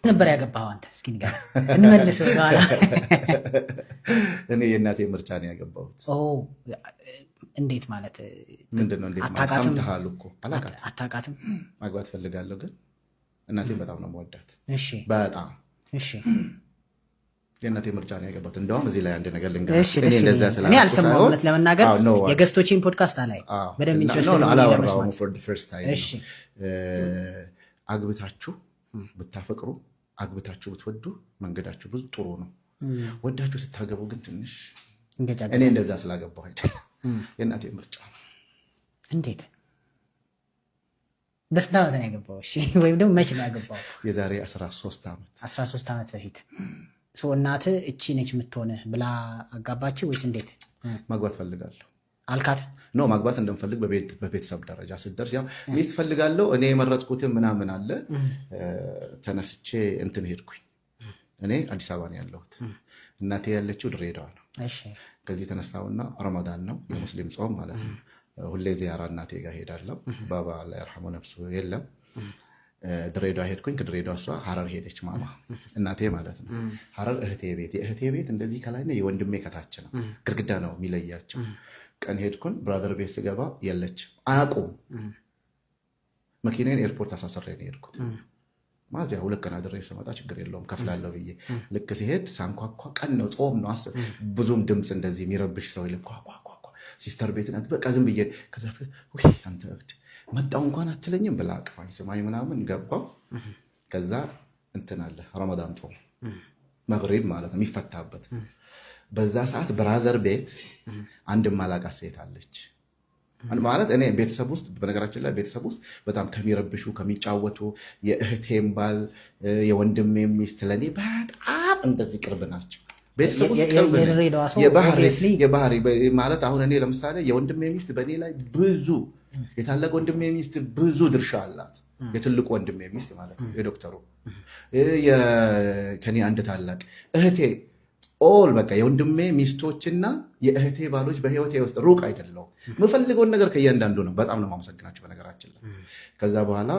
ነበር ያገባው አንተ? እስኪ ንገረኝ እንመልስ በኋላ። እኔ የእናቴ ምርጫ ነው ያገባሁት። እንዴት ማለት ምንድነው? እንዴት ማለት ሰምተሃል እኮ አታውቃትም? ማግባት ፈልጋለሁ ግን እናቴን በጣም ነው የምወዳት። እሺ በጣም እሺ። የእናቴ ምርጫ ነው ያገባሁት። እንደውም እዚህ ላይ አንድ ነገር ልንገርሽ። እኔ አልሰማሁም እውነት ለመናገር የገስቶችን ፖድካስት ላይ በደንብ ኢንትረስቲንግ ነው ለመስማት። ፎር ዘ ፈርስት ታይም አግብታችሁ ብታፈቅሩ አግብታችሁ ብትወዱ መንገዳችሁ ብዙ ጥሩ ነው። ወዳችሁ ስታገቡ ግን ትንሽ እኔ እንደዛ ስላገባሁ አይደለም የእናቴ ምርጫ ነው። እንዴት በስንት ዓመት ነው ያገባው? እሺ ወይም ደግሞ መቼ ነው ያገባው? የዛሬ 13 ዓመት 13 ዓመት በፊት ሰው እናትህ እቺ ነች የምትሆንህ ብላ አጋባች ወይስ እንዴት? ማግባት ፈልጋለሁ አልካት? ኖ ማግባት እንደምፈልግ በቤተሰብ ደረጃ ስትደርስ ያው ሚስት ፈልጋለሁ እኔ የመረጥኩትን ምናምን አለ። ተነስቼ እንትን ሄድኩኝ። እኔ አዲስ አበባ ነው ያለሁት፣ እናቴ ያለችው ድሬዳዋ ነው። ከዚህ ተነሳውና ረመዳን ነው የሙስሊም ጾም ማለት ነው። ሁሌ ዚያራ እናቴ ጋር ሄዳለሁ። ባባ ላይ ረሐሙ ነፍሱ የለም። ድሬዳዋ ሄድኩኝ። ከድሬዳዋ እሷ ሀረር ሄደች፣ ማማ እናቴ ማለት ነው። ሀረር እህቴ ቤት፣ የእህቴ ቤት እንደዚህ ከላይ ነው፣ የወንድሜ ከታች ነው። ግርግዳ ነው የሚለያቸው። ቀን ሄድኩን። ብራዘር ቤት ስገባ የለች፣ አያውቁም። መኪናን ኤርፖርት አሳስሬ ነው የሄድኩት። ማዚያ 2 ቀን አድሬ ስመጣ ችግር የለውም ከፍላለሁ ብዬ ልክ ሲሄድ ሳንኳኳ፣ ቀን ነው ጾም ነው፣ ብዙም ድምፅ እንደዚህ የሚረብሽ ሰው የለም። ሲስተር ቤት ናት። በቃ ዝም ብዬ ከዛ አንተ እብድ መጣው እንኳን አትለኝም ብላ አቅፋኝ ስማኝ ምናምን ገባው። ከዛ እንትን አለ ረመዳን ጾም መግሪብ ማለት ነው የሚፈታበት። በዛ ሰዓት ብራዘር ቤት አንድ ማላቃት ሴት አለች ማለት እኔ ቤተሰብ ውስጥ በነገራችን ላይ ቤተሰብ ውስጥ በጣም ከሚረብሹ ከሚጫወቱ የእህቴም ባል የወንድሜም ሚስት ለኔ በጣም እንደዚህ ቅርብ ናቸው። ቤተሰብ ውስጥ የባህሪ ማለት አሁን እኔ ለምሳሌ የወንድሜ ሚስት በእኔ ላይ ብዙ የታላቅ ወንድሜ ሚስት ብዙ ድርሻ አላት። የትልቁ ወንድሜ ሚስት ማለት ነው የዶክተሩ ከኔ አንድ ታላቅ እህቴ ኦል በቃ የወንድሜ ሚስቶችና የእህቴ ባሎች በህይወቴ ውስጥ ሩቅ አይደለሁም። የምፈልገውን ነገር ከእያንዳንዱ ነው። በጣም ነው የማመሰግናቸው በነገራችን ላይ። ከዛ በኋላ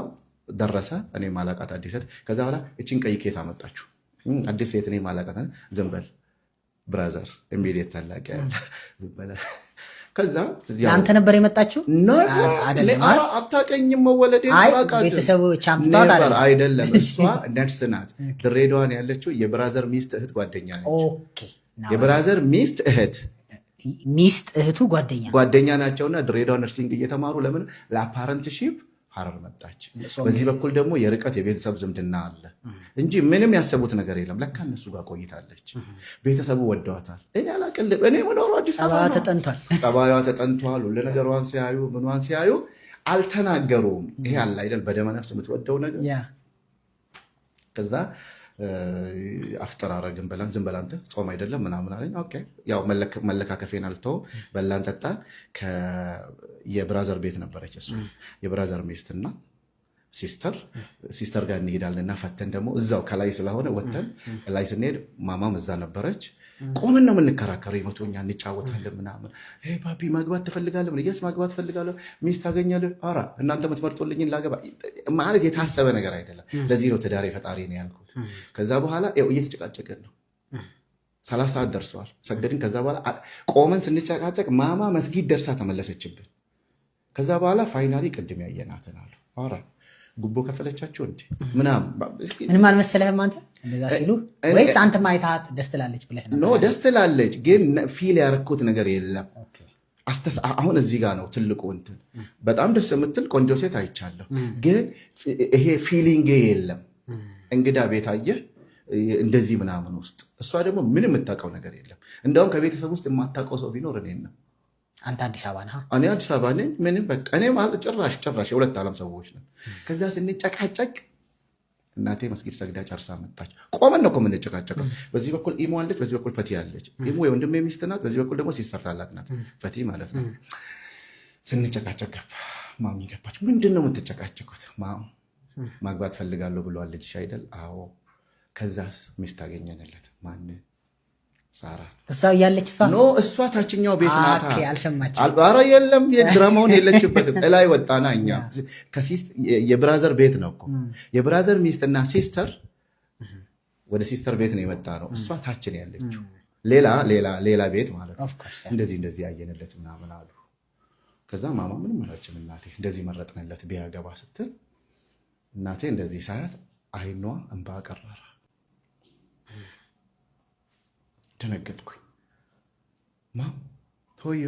ደረሰ እኔ ማላቃት አዲስ ሴት። ከዛ በኋላ እቺን ቀይ ኬት አመጣችሁ አዲስ ሴት እኔ ማላቃት ዝም በል ብራዘር ኢሚዲየት ታላቅ ያለ ዝም በል። ከዛ አንተ ነበር የመጣችው አታውቀኝም መወለዴ ቤተሰቦች አምጥተዋት አይደለም። እሷ ነርስ ናት። ድሬዳዋን ያለችው የብራዘር ሚስት እህት ጓደኛ ነች። የብራዘር ሚስት እህቱ ጓደኛ ናቸውና ድሬዳዋ ነርሲንግ እየተማሩ ለምን ለአፓረንትሺፕ ሀረር መጣች። በዚህ በኩል ደግሞ የርቀት የቤተሰብ ዝምድና አለ እንጂ ምንም ያሰቡት ነገር የለም። ለካ እነሱ ጋር ቆይታለች። ቤተሰቡ ወደዋታል። እኔ አላቅልም። እኔ መኖሩ አዲስ አበባ ተጠንቷል። ጸባዩዋ ተጠንቷል። ሁሉ ነገሯን ሲያዩ ምኗን ሲያዩ አልተናገሩም። ይሄ አለ አይደል በደመ ነፍስ የምትወደው ነገር። ከዛ አፍጥር አረግን በላን ዝም በላንተ ጾም አይደለም ምናምን አለኝ። ኦኬ ያው መለካከፌን አልተውም። በላን ጠጣን። የብራዘር ቤት ነበረች እሱ የብራዘር ሚስትና ሲስተር ጋር እንሄዳለንና ፈተን ደግሞ እዛው ከላይ ስለሆነ ወተን ላይ ስንሄድ ማማም እዛ ነበረች። ቆመን ነው የምንከራከረው። የመቶኛ እንጫወታለን ምናምን። ባቢ ማግባት ትፈልጋለህ? የስ ማግባት ፈልጋለሁ። ሚስት ታገኛለህ? ኧረ እናንተ የምትመርጡልኝን ላገባ ማለት የታሰበ ነገር አይደለም። ለዚህ ነው ትዳሬ ፈጣሪ ነው ያልኩት። ከዛ በኋላ እየተጨቃጨቅን ነው። 30 ሰዓት ደርሰዋል። ሰገድን። ከዛ በኋላ ቆመን ስንጨቃጨቅ ማማ መስጊድ ደርሳ ተመለሰችብን። ከዛ በኋላ ፋይናሊ ቅድም ያየናትን አሉ። ኧረ ጉቦ ከፈለቻቸው እንዴ ምንም አልመሰለህም አንተ እንደዛ ሲሉ? ወይስ አንተ ማይታት ደስ ትላለች ብለህ ነበር? ኖ ደስ ትላለች፣ ግን ፊል ያረኩት ነገር የለም። አሁን እዚህ ጋር ነው ትልቁ እንትን። በጣም ደስ የምትል ቆንጆ ሴት አይቻለሁ፣ ግን ይሄ ፊሊንግ የለም። እንግዳ ቤት አየህ እንደዚህ ምናምን ውስጥ እሷ ደግሞ ምንም የምታውቀው ነገር የለም። እንደውም ከቤተሰብ ውስጥ የማታውቀው ሰው ቢኖር እኔን ነው። አንተ አዲስ አበባ ነህ? እኔ አዲስ አበባ ነኝ። ምንም በቃ እኔ ጭራሽ የሁለት ዓለም ሰዎች ነን። ከዛ ስንጨቃጨቅ እናቴ መስጊድ ሰግዳ ጨርሳ መጣች። ቆመን ነው እኮ የምንጨቃጨቀው። በዚህ በኩል ኢሞ አለች፣ በዚህ በኩል ፈቲ አለች። ኢሞ የወንድሜ ሚስት ናት፣ በዚህ በኩል ደግሞ ሲስተር ታላቅ ናት፣ ፈቲ ማለት ነው። ስንጨቃጨቅ ማሚ ገባች። ምንድን ነው የምትጨቃጨቁት? ማግባት ፈልጋለሁ ብለዋል ልጅሽ አይደል? አዎ። ከዛስ ሚስት አገኘንለት። ማን? ሳራ። እሷ እያለች እሷ ታችኛው ቤት ናታ። አልሰማችም? ኧረ የለም የድራማውን የለችበትም። እላይ ወጣና እኛ የብራዘር ቤት ነው እኮ የብራዘር ሚስትና ሲስተር ወደ ሲስተር ቤት ነው የመጣ ነው። እሷ ታችን ያለችው ሌላ ቤት ማለት ነው። እንደዚህ ያየንለት ምናምን አሉ። ከዛ ማማ ምንም አላችም እናቴ። እንደዚህ መረጥንለት ቢያገባ ስትል እናቴ እንደዚህ ሳያት አይኗ እንባ ቀረረ። ደነገጥኩኝ። ማም ቶዮ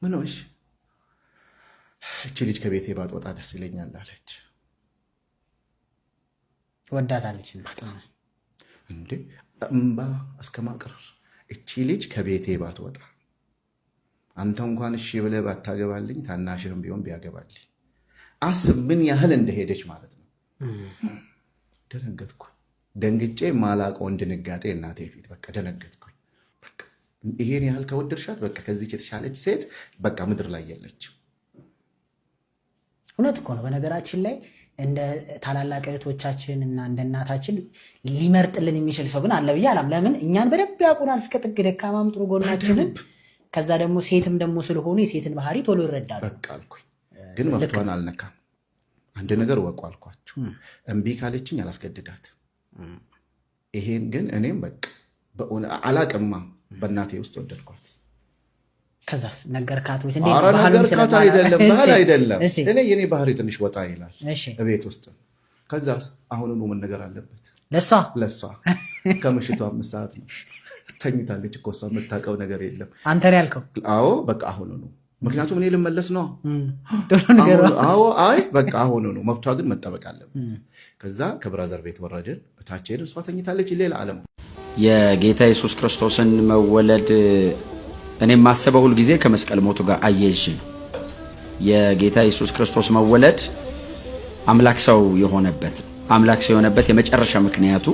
ምን ሆንሽ? እቺ ልጅ ከቤቴ ባትወጣ ደስ ይለኛል አለች። ወዳታለች እንዴ እንባ እስከ ማቅረር። እቺ ልጅ ከቤቴ ባትወጣ አንተ እንኳን እሺ ብለህ ባታገባልኝ ታናሽህም ቢሆን ቢያገባልኝ። አስብ ምን ያህል እንደሄደች ማለት ነው። ደነገጥኩኝ። ደንግጬ ማላቀውን ድንጋጤ እናቴ ፊት በቃ ደነገጥኩኝ። በቃ ይሄን ያህል ከወደድሻት በቃ ከዚች የተሻለች ሴት በቃ ምድር ላይ የለችም። እውነት እኮ ነው። በነገራችን ላይ እንደ ታላላቅ እህቶቻችን እና እንደ እናታችን ሊመርጥልን የሚችል ሰው ግን አለ ብዬ አላም። ለምን እኛን በደንብ ያውቁናል እስከ ጥግ፣ ደካማም ጥሩ ጎናችንን። ከዛ ደግሞ ሴትም ደግሞ ስለሆኑ የሴትን ባህሪ ቶሎ ይረዳሉ። በቃ አልኩኝ። ግን መብቷን አልነካም። አንድ ነገር ወቁ አልኳችሁ። እምቢ ካለችኝ አላስገድዳት። ይሄን ግን እኔም በቃ አላቅማ በእናቴ ውስጥ ወደድኳት። ከዛስ ነገርካት ወይስ እንዴ? ነገርካት አይደለም፣ ባህል አይደለም። እኔ የኔ ባህሪ ትንሽ ወጣ ይላል ቤት ውስጥ። ከዛስ አሁኑኑ ምን ነገር አለበት? ለሷ ከምሽቱ 5 ሰዓት ነው ተኝታለች እኮ እሷ የምታውቀው ነገር የለም። አንተ ነው ያልከው? አዎ በቃ አሁኑኑ። ምክንያቱም እኔ ልመለስ ነው። አዎ አይ በቃ አሁኑኑ። መብቷ ግን መጠበቅ አለበት። ከዛ ከብራዘር ቤት ወረድን። እታች ሄድን። እሷ ተኝታለች። ሌላ ዓለም። የጌታ ኢየሱስ ክርስቶስን መወለድ እኔ ማሰበው ሁሉ ጊዜ ከመስቀል ሞቱ ጋር አያይዤ ነው። የጌታ ኢየሱስ ክርስቶስ መወለድ አምላክ ሰው የሆነበት የመጨረሻ ምክንያቱ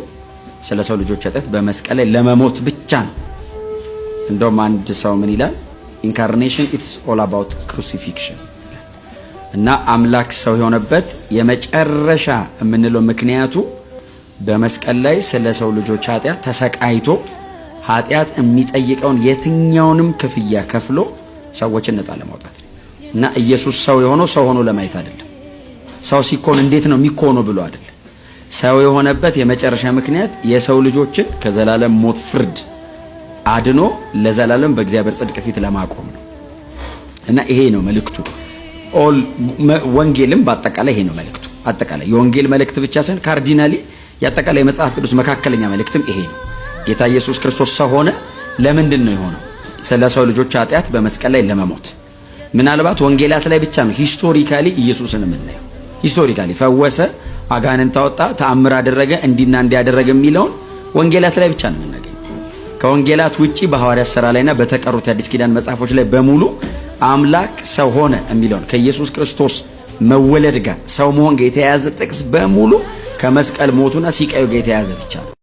ስለ ሰው ልጆች ኃጢአት በመስቀል ላይ ለመሞት ብቻ ነው። እንደውም አንድ ሰው ምን ይላል? ኢንካርኔሽን ኢትስ ኦል አባውት ክሩሲፊክሽን። እና አምላክ ሰው የሆነበት የመጨረሻ የምንለው ምክንያቱ በመስቀል ላይ ስለ ሰው ልጆች ኃጢአት ተሰቃይቶ ኃጢአት የሚጠይቀውን የትኛውንም ክፍያ ከፍሎ ሰዎችን ነፃ ለማውጣት እና ኢየሱስ ሰው የሆነው ሰው ሆኖ ለማየት አይደለም። ሰው ሲኮን እንዴት ነው የሚኮነው ብሎ አይደለም። ሰው የሆነበት የመጨረሻ ምክንያት የሰው ልጆችን ከዘላለም ሞት ፍርድ አድኖ ለዘላለም በእግዚአብሔር ጽድቅ ፊት ለማቆም ነው። እና ይሄ ነው መልእክቱ። ወንጌልም በአጠቃላይ ይሄ ነው መልእክቱ። አጠቃላይ የወንጌል መልእክት ብቻ ሳይሆን ካርዲናሊ የአጠቃላይ መጽሐፍ ቅዱስ መካከለኛ መልእክትም ይሄ ነው። ጌታ ኢየሱስ ክርስቶስ ሰው ሆነ። ለምንድን ነው የሆነው? ስለ ሰው ልጆች ኃጢአት በመስቀል ላይ ለመሞት። ምናልባት ወንጌላት ላይ ብቻ ነው ሂስቶሪካሊ ኢየሱስን የምናየው። ሂስቶሪካሊ ፈወሰ፣ አጋንንት አወጣ፣ ተአምር አደረገ፣ እንዲና እንዲያደረገ የሚለውን ወንጌላት ላይ ብቻ ነው የምናገኘው። ከወንጌላት ውጪ በሐዋርያት ሥራ ላይና በተቀሩት የአዲስ ኪዳን መጽሐፎች ላይ በሙሉ አምላክ ሰው ሆነ የሚለውን ከኢየሱስ ክርስቶስ መወለድ ጋር ሰው መሆን ጋር የተያያዘ ጥቅስ በሙሉ ከመስቀል ሞቱና ሲቃዩ ጋር የተያያዘ ብቻ ነው።